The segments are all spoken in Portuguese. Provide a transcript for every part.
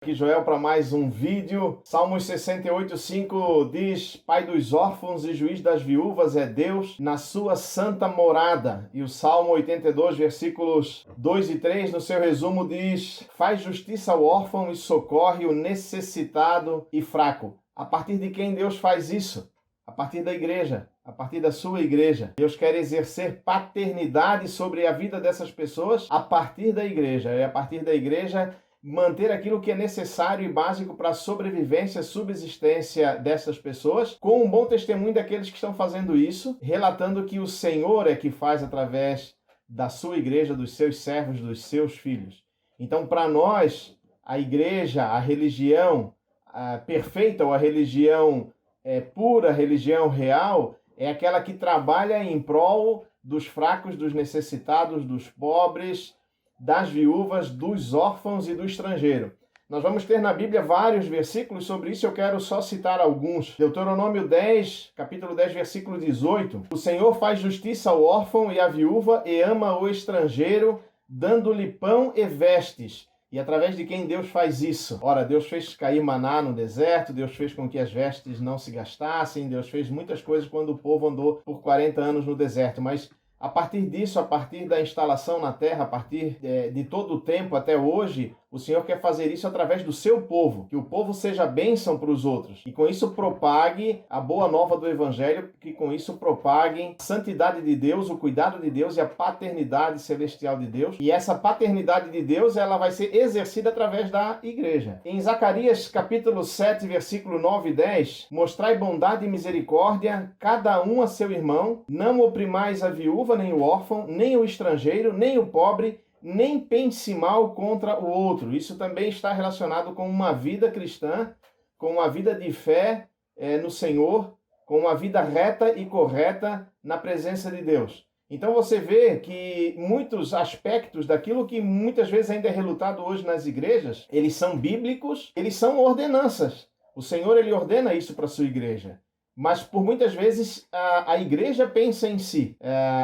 Aqui Joel para mais um vídeo. Salmos 68:5 diz: Pai dos órfãos e juiz das viúvas é Deus na sua santa morada. E o Salmo 82, versículos 2 e 3, no seu resumo diz: Faz justiça ao órfão e socorre o necessitado e fraco. A partir de quem Deus faz isso? A partir da igreja, a partir da sua igreja. Deus quer exercer paternidade sobre a vida dessas pessoas a partir da igreja. E a partir da igreja manter aquilo que é necessário e básico para a sobrevivência, subsistência dessas pessoas, com um bom testemunho daqueles que estão fazendo isso, relatando que o Senhor é que faz através da sua igreja, dos seus servos, dos seus filhos. Então, para nós, a igreja, a religião perfeita ou a religião pura, a religião real, é aquela que trabalha em prol dos fracos, dos necessitados, dos pobres, das viúvas, dos órfãos e do estrangeiro. Nós vamos ter na Bíblia vários versículos sobre isso, eu quero só citar alguns. Deuteronômio 10, capítulo 10, versículo 18. O Senhor faz justiça ao órfão e à viúva e ama o estrangeiro, dando-lhe pão e vestes. E através de quem Deus faz isso? Ora, Deus fez cair maná no deserto, Deus fez com que as vestes não se gastassem, Deus fez muitas coisas quando o povo andou por 40 anos no deserto, mas a partir disso, a partir da instalação na terra, a partir de todo o tempo até hoje, o Senhor quer fazer isso através do seu povo, que o povo seja bênção para os outros, e com isso propague a boa nova do Evangelho, que com isso propague a santidade de Deus, o cuidado de Deus e a paternidade celestial de Deus. E essa paternidade de Deus, ela vai ser exercida através da igreja. Em Zacarias capítulo 7, versículo 9 e 10, mostrai bondade e misericórdia, cada um a seu irmão, não oprimais a viúva, nem o órfão, nem o estrangeiro, nem o pobre, nem pense mal contra o outro. Isso também está relacionado com uma vida cristã, com uma vida de fé no Senhor, com uma vida reta e correta na presença de Deus. Então você vê que muitos aspectos daquilo que muitas vezes ainda é relutado hoje nas igrejas, eles são bíblicos, eles são ordenanças. O Senhor, ele ordena isso para a sua igreja. Mas por muitas vezes a igreja pensa em si.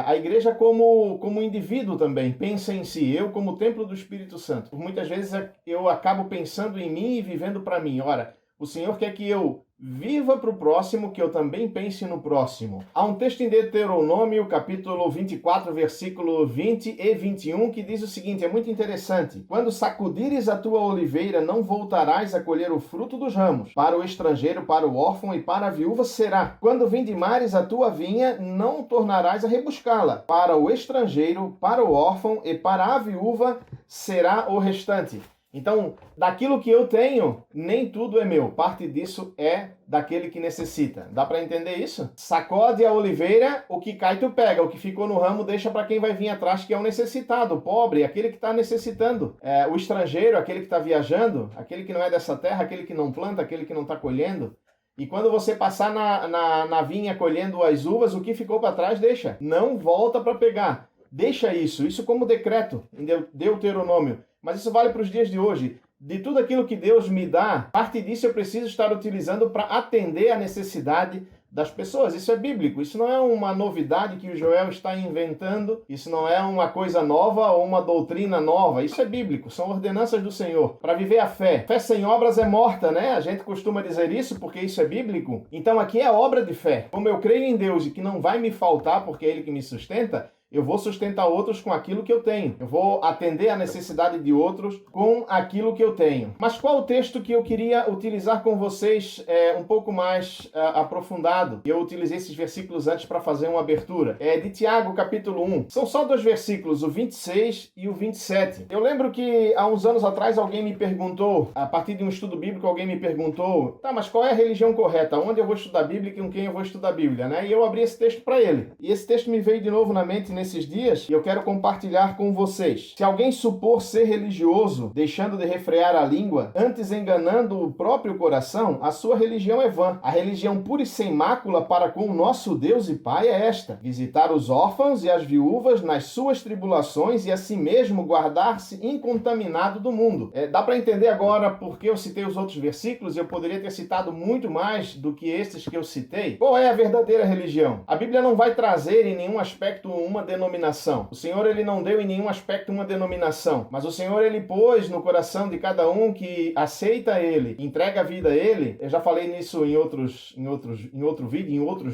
A igreja como indivíduo também pensa em si. Eu como templo do Espírito Santo. Por muitas vezes eu acabo pensando em mim e vivendo para mim. Ora, o Senhor quer que eu viva para o próximo, que eu também pense no próximo. Há um texto em Deuteronômio, capítulo 24, versículo 20 e 21, que diz o seguinte, é muito interessante. Quando sacudires a tua oliveira, não voltarás a colher o fruto dos ramos. Para o estrangeiro, para o órfão e para a viúva será. Quando vindimares a tua vinha, não tornarás a rebuscá-la. Para o estrangeiro, para o órfão e para a viúva será o restante. Então, daquilo que eu tenho, nem tudo é meu. Parte disso é daquele que necessita. Dá para entender isso? Sacode a oliveira, o que cai tu pega. O que ficou no ramo deixa para quem vai vir atrás, que é o necessitado, o pobre, aquele que está necessitando. O estrangeiro, aquele que está viajando, aquele que não é dessa terra, aquele que não planta, aquele que não está colhendo. E quando você passar na vinha colhendo as uvas, o que ficou para trás deixa. Não volta para pegar. Deixa isso como decreto em Deuteronômio. Mas isso vale para os dias de hoje. De tudo aquilo que Deus me dá, parte disso eu preciso estar utilizando para atender a necessidade das pessoas. Isso é bíblico. Isso não é uma novidade que o Joel está inventando. Isso não é uma coisa nova ou uma doutrina nova. Isso é bíblico. São ordenanças do Senhor. Para viver a fé. Fé sem obras é morta, né? A gente costuma dizer isso porque isso é bíblico. Então aqui é obra de fé. Como eu creio em Deus e que não vai me faltar porque é Ele que me sustenta, eu vou sustentar outros com aquilo que eu tenho. Eu vou atender a necessidade de outros com aquilo que eu tenho. Mas qual o texto que eu queria utilizar com vocês um pouco mais aprofundado? Eu utilizei esses versículos antes para fazer uma abertura. É de Tiago, capítulo 1. São só dois versículos, o 26 e o 27. Eu lembro que há uns anos atrás alguém me perguntou, a partir de um estudo bíblico, alguém me perguntou, tá, mas qual é a religião correta? Onde eu vou estudar a Bíblia e com quem eu vou estudar a Bíblia, né? E eu abri esse texto para ele. E esse texto me veio de novo na mente nesses dias, e eu quero compartilhar com vocês. Se alguém supor ser religioso, deixando de refrear a língua, antes enganando o próprio coração, a sua religião é vã. A religião pura e sem mácula para com o nosso Deus e Pai é esta: visitar os órfãos e as viúvas nas suas tribulações e a si mesmo guardar-se incontaminado do mundo. Dá para entender agora porque eu citei os outros versículos e eu poderia ter citado muito mais do que esses que eu citei? Qual é a verdadeira religião? A Bíblia não vai trazer em nenhum aspecto uma denominação. O Senhor, ele não deu em nenhum aspecto uma denominação, mas o Senhor, ele pôs no coração de cada um que aceita ele, entrega a vida a ele. Eu já falei nisso em outros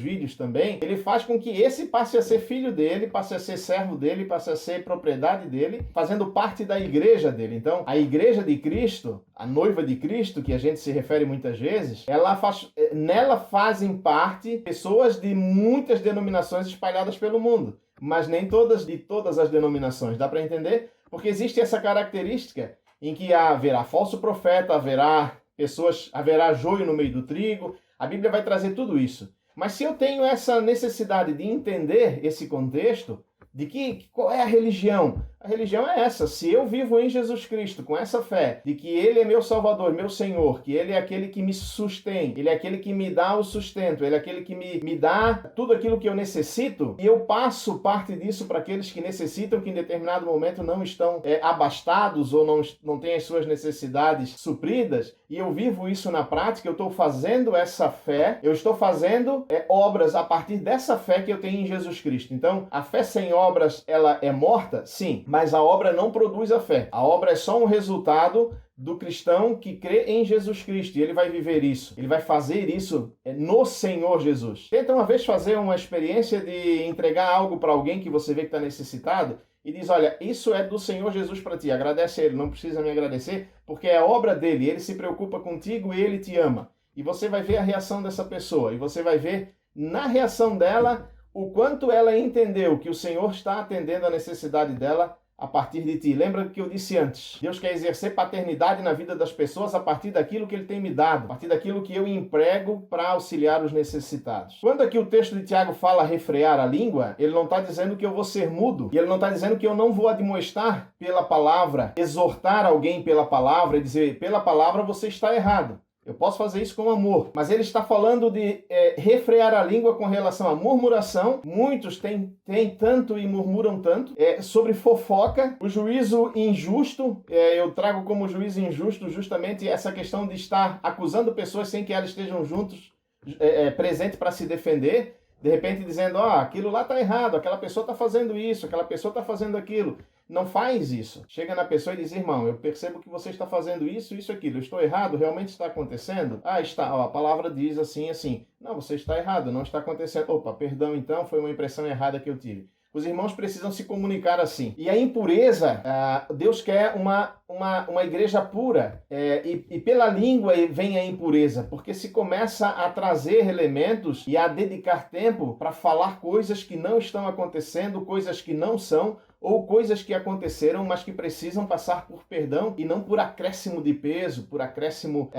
vídeos também. Ele faz com que esse passe a ser filho dele, passe a ser servo dele, passe a ser propriedade dele, fazendo parte da igreja dele. Então, a igreja de Cristo, a noiva de Cristo, que a gente se refere muitas vezes, nela fazem parte pessoas de muitas denominações espalhadas pelo mundo, mas nem todas as denominações. Dá para entender? Porque existe essa característica em que haverá falso profeta, haverá joio no meio do trigo. A Bíblia vai trazer tudo isso. Mas se eu tenho essa necessidade de entender esse contexto, qual é a religião? A religião é essa. Se eu vivo em Jesus Cristo com essa fé de que Ele é meu Salvador, meu Senhor, que Ele é aquele que me sustém, Ele é aquele que me dá o sustento, Ele é aquele que me dá tudo aquilo que eu necessito, e eu passo parte disso para aqueles que necessitam, que em determinado momento não estão abastados ou não têm as suas necessidades supridas, e eu vivo isso na prática, eu estou fazendo essa fé, eu estou fazendo obras a partir dessa fé que eu tenho em Jesus Cristo. Então, a fé sem obras, ela é morta? Sim. Mas a obra não produz a fé. A obra é só um resultado do cristão que crê em Jesus Cristo. E ele vai viver isso. Ele vai fazer isso no Senhor Jesus. Tenta uma vez fazer uma experiência de entregar algo para alguém que você vê que está necessitado e diz, olha, isso é do Senhor Jesus para ti. Agradece a Ele. Não precisa me agradecer, porque é a obra dele. Ele se preocupa contigo e Ele te ama. E você vai ver a reação dessa pessoa. E você vai ver na reação dela o quanto ela entendeu que o Senhor está atendendo a necessidade dela a partir de ti. Lembra que eu disse antes? Deus quer exercer paternidade na vida das pessoas a partir daquilo que Ele tem me dado, a partir daquilo que eu emprego para auxiliar os necessitados. Quando aqui o texto de Tiago fala refrear a língua, ele não está dizendo que eu vou ser mudo, e ele não está dizendo que eu não vou admoestar pela palavra, exortar alguém pela palavra e dizer, pela palavra você está errado. Eu posso fazer isso com amor. Mas ele está falando de refrear a língua com relação à murmuração. Muitos têm tanto e murmuram tanto. Sobre fofoca, o juízo injusto. Eu trago como juízo injusto justamente essa questão de estar acusando pessoas sem que elas estejam juntos, presente para se defender. De repente dizendo, aquilo lá está errado, aquela pessoa está fazendo isso, aquela pessoa está fazendo aquilo. Não faz isso. Chega na pessoa e diz, irmão, eu percebo que você está fazendo isso, isso, aquilo. Eu estou errado? Realmente está acontecendo? Está. A palavra diz assim, assim. Não, você está errado, não está acontecendo. Opa, perdão então, foi uma impressão errada que eu tive. Os irmãos precisam se comunicar assim. E a impureza, Deus quer uma igreja pura. E pela língua vem a impureza, porque se começa a trazer elementos e a dedicar tempo para falar coisas que não estão acontecendo, coisas que não são, ou coisas que aconteceram, mas que precisam passar por perdão e não por acréscimo de peso, por acréscimo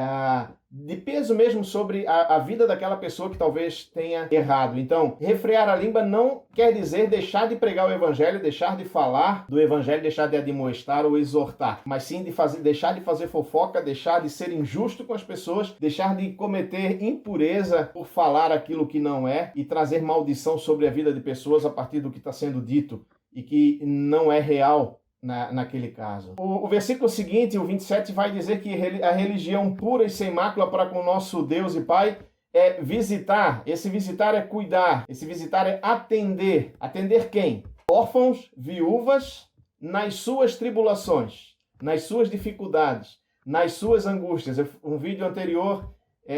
de peso mesmo sobre a vida daquela pessoa que talvez tenha errado. Então, refrear a língua não quer dizer deixar de pregar o evangelho, deixar de falar do evangelho, deixar de admoestar ou exortar, mas sim deixar de fazer fofoca, deixar de ser injusto com as pessoas, deixar de cometer impureza por falar aquilo que não é e trazer maldição sobre a vida de pessoas a partir do que está sendo dito e que não é real naquele caso. O versículo seguinte, o 27, vai dizer que a religião pura e sem mácula para com o nosso Deus e Pai é visitar. Esse visitar é cuidar. Esse visitar é atender. Atender quem? Órfãos, viúvas, nas suas tribulações, nas suas dificuldades, nas suas angústias. Um vídeo anterior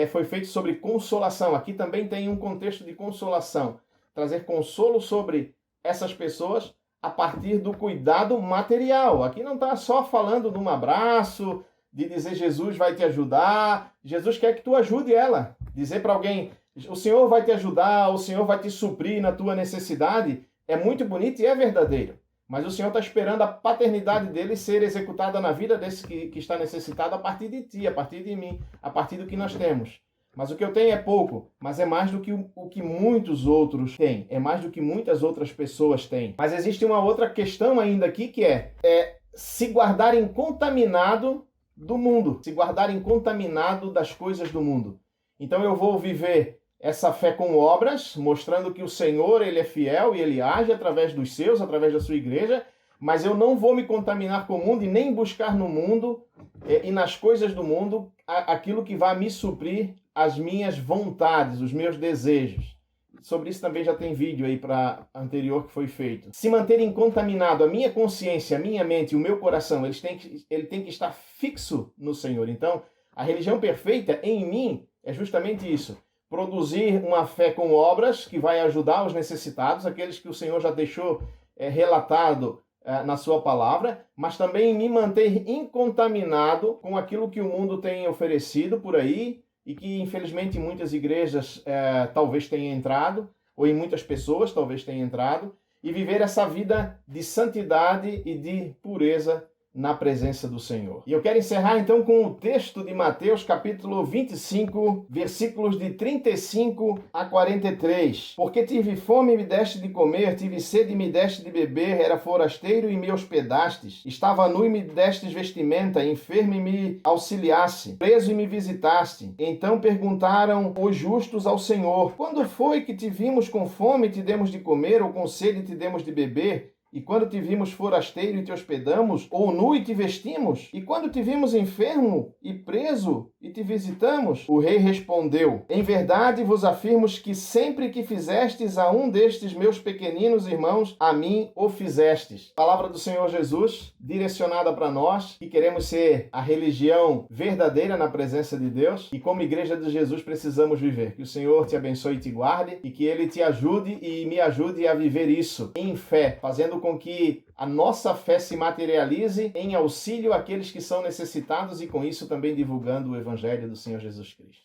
foi feito sobre consolação. Aqui também tem um contexto de consolação. Trazer consolo sobre essas pessoas a partir do cuidado material. Aqui não está só falando de um abraço, de dizer Jesus vai te ajudar. Jesus quer que tu ajude ela. Dizer para alguém, o Senhor vai te ajudar, o Senhor vai te suprir na tua necessidade, é muito bonito e é verdadeiro. Mas o Senhor está esperando a paternidade dele ser executada na vida desse que está necessitado a partir de ti, a partir de mim, a partir do que nós temos. Mas o que eu tenho é pouco, mas é mais do que o que muitos outros têm. É mais do que muitas outras pessoas têm. Mas existe uma outra questão ainda aqui que é se guardarem contaminado do mundo. Se guardarem contaminado das coisas do mundo. Então eu vou viver essa fé com obras, mostrando que o Senhor ele é fiel e ele age através dos seus, através da sua igreja. Mas eu não vou me contaminar com o mundo e nem buscar no mundo e nas coisas do mundo aquilo que vai me suprir as minhas vontades, os meus desejos. sobre isso também já tem vídeo aí para anterior que foi feito. Se manter incontaminado, a minha consciência, a minha mente e o meu coração, ele tem que estar fixo no Senhor. Então, a religião perfeita em mim é justamente isso. Produzir uma fé com obras que vai ajudar os necessitados, aqueles que o Senhor já deixou relatado na sua palavra, mas também me manter incontaminado com aquilo que o mundo tem oferecido por aí e que, infelizmente, em muitas igrejas talvez tenha entrado, ou em muitas pessoas talvez tenha entrado, e viver essa vida de santidade e de pureza na presença do Senhor. E eu quero encerrar então com o texto de Mateus capítulo 25, versículos de 35 a 43. Porque tive fome e me deste de comer, tive sede e me deste de beber, era forasteiro e me hospedastes, estava nu e me destes vestimenta, enfermo e me auxiliaste, preso e me visitaste. Então perguntaram os justos ao Senhor: quando foi que te vimos com fome e te demos de comer, ou com sede e te demos de beber? E quando te vimos forasteiro e te hospedamos, ou nu e te vestimos? E quando te vimos enfermo e preso e te visitamos? O rei respondeu: em verdade vos afirmo que sempre que fizestes a um destes meus pequeninos irmãos, a mim o fizestes. Palavra do Senhor Jesus, direcionada para nós, que queremos ser a religião verdadeira na presença de Deus, e como igreja de Jesus precisamos viver. Que o Senhor te abençoe e te guarde, e que Ele te ajude e me ajude a viver isso em fé, fazendo com que a nossa fé se materialize em auxílio àqueles que são necessitados e com isso também divulgando o Evangelho do Senhor Jesus Cristo.